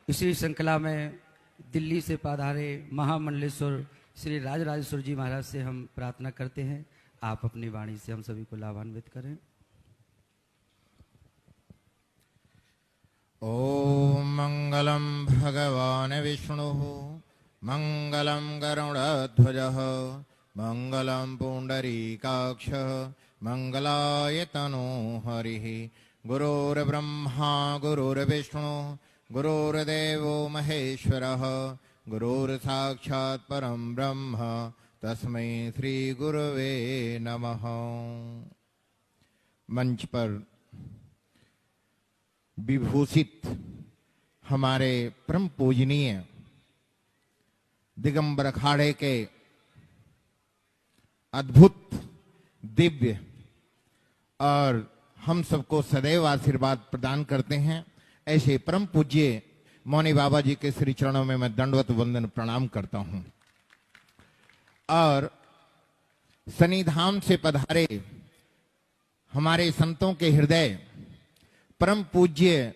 इसी श्रृंखला में दिल्ली से पधारे महामंडलेश्वर श्री राजराजेश्वर जी महाराज से हम प्रार्थना करते हैं, आप अपनी वाणी से हम सभी को लाभान्वित करें। ओम मंगलम भगवान विष्णु मंगलम गरुड़ध्वजः मंगलम पुंडरीकाक्ष मंगलाय तनो हरिः। गुरुर्ब्रह्मा गुरुर्विष्णु गुरुर्देवो महेश्वरः गुरुर्साक्षात् परम ब्रह्म तस्मै श्री गुरवे नमः। मंच पर विभूषित हमारे परम पूजनीय दिगंबर अखाड़े के अद्भुत दिव्य और हम सबको सदैव आशीर्वाद प्रदान करते हैं ऐसे परम पूज्य मौनी बाबा जी के श्री चरणों में मैं दंडवत वंदन प्रणाम करता हूं। और सन्निधाम से पधारे हमारे संतों के हृदय परम पूज्य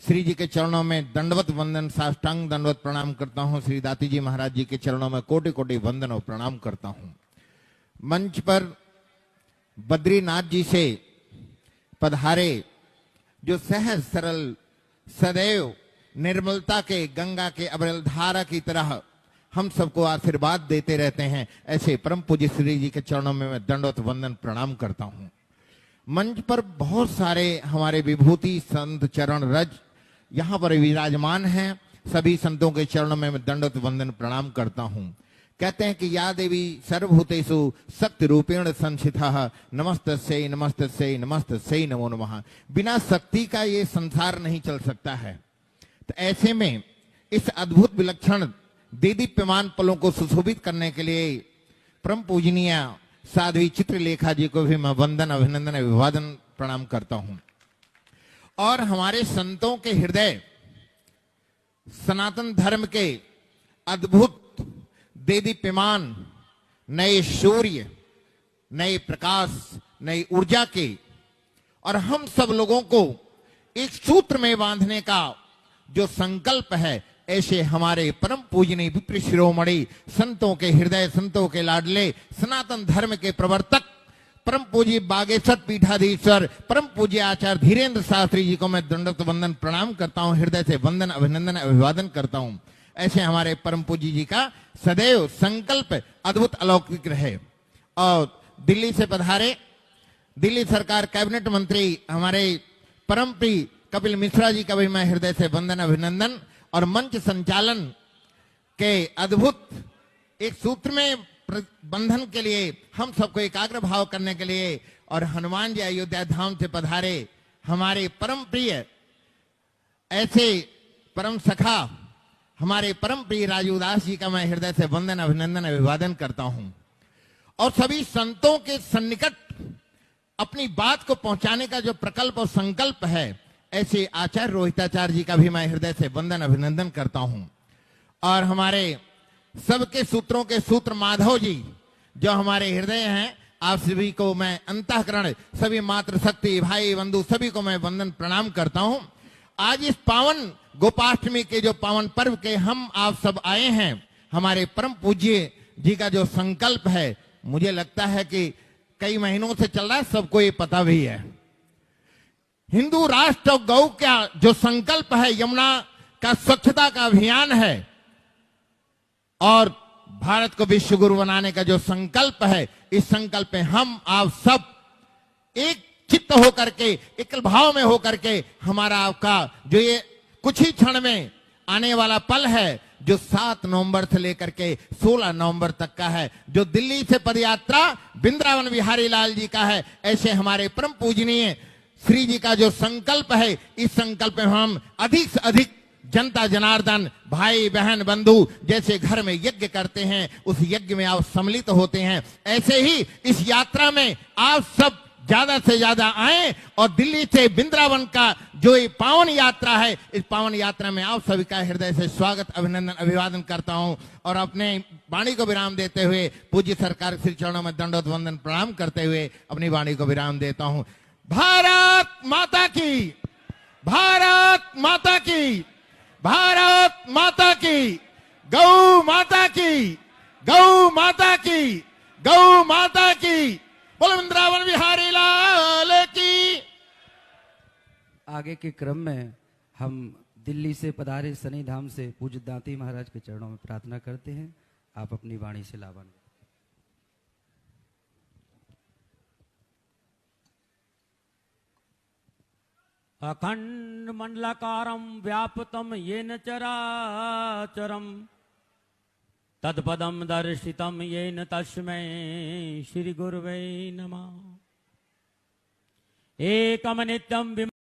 श्री जी के चरणों में दंडवत वंदन साष्टांग दंडवत प्रणाम करता हूं। श्री दाती जी महाराज जी के चरणों में कोटि कोटि वंदन और प्रणाम करता हूं। मंच पर बद्रीनाथ जी से पधारे जो सहज सरल सदैव निर्मलता के गंगा के अविरल धारा की तरह हम सबको आशीर्वाद देते रहते हैं, ऐसे परम पूज्य श्री जी के चरणों में मैं दंडवत वंदन प्रणाम करता हूं। मंच पर बहुत सारे हमारे विभूति संत चरण रज यहाँ पर विराजमान हैं, सभी संतों के चरणों में मैं दंडवत वंदन प्रणाम करता हूं। कहते हैं कि या देवी सर्वभूतेषु शक्ति रूपेण संस्थितः नमस्तस्यै नमस्तस्यै नमस्तस्यै नमो नमः। बिना शक्ति का ये संसार नहीं चल सकता है। तो ऐसे में इस अद्भुत विलक्षण देदीप्यमान पलों को सुशोभित करने के लिए परम पूजनीय साध्वी चित्रलेखा जी को भी मैं वंदन अभिनंदन अभिवादन प्रणाम करता हूं। और हमारे संतों के हृदय सनातन धर्म के अद्भुत देदीप्यमान नए सूर्य नए प्रकाश नई ऊर्जा के और हम सब लोगों को एक सूत्र में बांधने का जो संकल्प है, ऐसे हमारे परम पूजनीय विप्र शिरोमणि संतों के हृदय संतों के लाडले सनातन धर्म के प्रवर्तक परम पूज्य बागेश्वर पीठाधीश्वर परम पूज्य आचार्य धीरेन्द्र शास्त्री जी को मैं दंडवत वंदन प्रणाम करता हूं, हृदय से वंदन अभिनंदन अभिवादन करता हूं। ऐसे हमारे परम पूज्य जी का सदैव संकल्प अद्भुत अलौकिक रहे। और दिल्ली से पधारे दिल्ली सरकार कैबिनेट मंत्री हमारे परम प्रिय कपिल मिश्रा जी का भी मैं हृदय से वंदन अभिनंदन और मंच संचालन के अद्भुत एक सूत्र में बंधन के लिए हम सबको एकाग्र भाव करने के लिए और हनुमान जी अयोध्या धाम से पधारे हमारे परम प्रिय ऐसे परम सखा हमारे परम प्रिय राजू दास जी का मैं हृदय से वंदन अभिनंदन अभिवादन करता हूं। और सभी संतों के सन्निकट अपनी बात को पहुंचाने का जो प्रकल्प और संकल्प है, ऐसे आचार्य रोहिताचार्य जी का भी मैं हृदय से वंदन अभिनंदन करता हूं। और हमारे सबके सूत्रों के सूत्र माधव जी जो हमारे हृदय हैं, आप सभी को मैं अंतःकरण सभी मातृ शक्ति भाई बंधु सभी को मैं वंदन प्रणाम करता हूं। आज इस पावन गोपाष्टमी के जो पावन पर्व के हम आप सब आए हैं, हमारे परम पूज्य जी का जो संकल्प है, मुझे लगता है कि कई महीनों से चल रहा है, सबको ये पता भी है। हिंदू राष्ट्र और गौ का जो संकल्प है, यमुना का स्वच्छता का अभियान है और भारत को विश्व गुरु बनाने का जो संकल्प है, इस संकल्प में हम आप सब एक चित्त होकर के एक भाव में होकर के हमारा आपका जो ये कुछ ही क्षण में आने वाला पल है, जो 7 नवंबर से लेकर के 16 नवंबर तक का है, जो दिल्ली से पदयात्रा वृंदावन बिहारी लाल जी का है, ऐसे हमारे परम पूजनीय श्री जी का जो संकल्प है, इस संकल्प में हम अधिक से अधिक जनता जनार्दन भाई बहन बंधु जैसे घर में यज्ञ करते हैं, उस यज्ञ में आप सम्मिलित होते हैं, ऐसे ही इस यात्रा में आप सब ज्यादा से ज्यादा आए और दिल्ली से वृंदावन का जो ये पावन यात्रा है, इस पावन यात्रा में आप सभी का हृदय से स्वागत अभिनंदन अभिवादन करता हूं। और अपने वाणी को विराम देते हुए पूज्य सरकार श्री चरणों में दंडवत वंदन प्रणाम करते हुए अपनी वाणी को विराम देता हूं। भारत माता की भारत माता की, भारत माता की, गौ माता की, गौ माता की, गौ माता की। बोलो वृंदावन बिहारी लाल की। आगे के क्रम में हम दिल्ली से पधारे सनी धाम से पूज्य दांती महाराज के चरणों में प्रार्थना करते हैं। आप अपनी वाणी से लाभान्वित। अखंड मंडलाकारं व्याप्तं येन चराचरं तत्पदं दर्शितं येन तस्मै श्री गुरुवे नमः। एकं नित्यं